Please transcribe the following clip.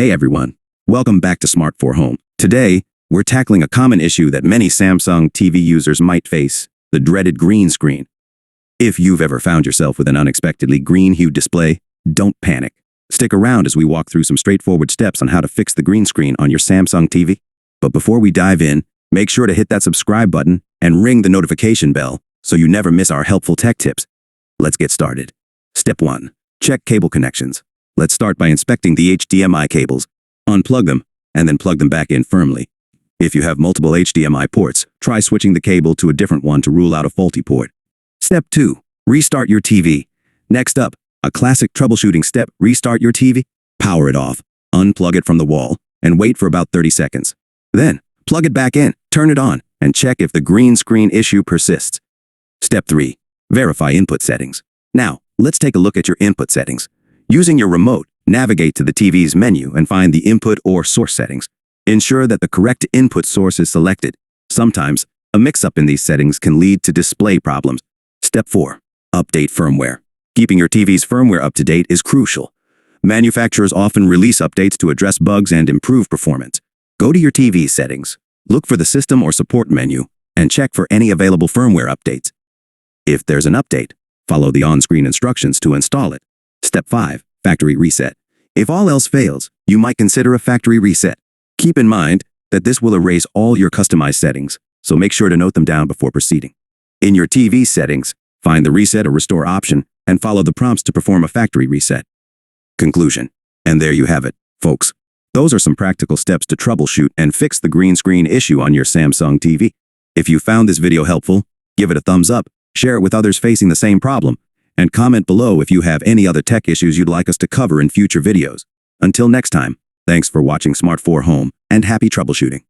Hey everyone, welcome back to Smart 4 Home. Today, we're tackling a common issue that many Samsung TV users might face, the dreaded green screen. If you've ever found yourself with an unexpectedly green-hued display, don't panic. Stick around as we walk through some straightforward steps on how to fix the green screen on your Samsung TV. But before we dive in, make sure to hit that subscribe button and ring the notification bell so you never miss our helpful tech tips. Let's get started. Step 1. Check cable connections. Let's start by inspecting the HDMI cables. Unplug them, and then plug them back in firmly. If you have multiple HDMI ports, try switching the cable to a different one to rule out a faulty port. Step 2. Restart your TV. Next up, a classic troubleshooting step, restart your TV. Power it off, unplug it from the wall, and wait for about 30 seconds. Then, plug it back in, turn it on, and check if the green screen issue persists. Step 3. Verify input settings. Now, let's take a look at your input settings. Using your remote, navigate to the TV's menu and find the input or source settings. Ensure that the correct input source is selected. Sometimes, a mix-up in these settings can lead to display problems. Step 4. Update firmware. Keeping your TV's firmware up to date is crucial. Manufacturers often release updates to address bugs and improve performance. Go to your TV settings, look for the System or Support menu, and check for any available firmware updates. If there's an update, follow the on-screen instructions to install it. Step 5. Factory reset. If all else fails, you might consider a factory reset. Keep in mind that this will erase all your customized settings, so make sure to note them down before proceeding. In your TV settings, find the Reset or Restore option and follow the prompts to perform a factory reset. Conclusion. And there you have it, folks. Those are some practical steps to troubleshoot and fix the green screen issue on your Samsung TV. If you found this video helpful, give it a thumbs up, share it with others facing the same problem, and comment below if you have any other tech issues you'd like us to cover in future videos. Until next time, thanks for watching Smart 4 Home, and happy troubleshooting.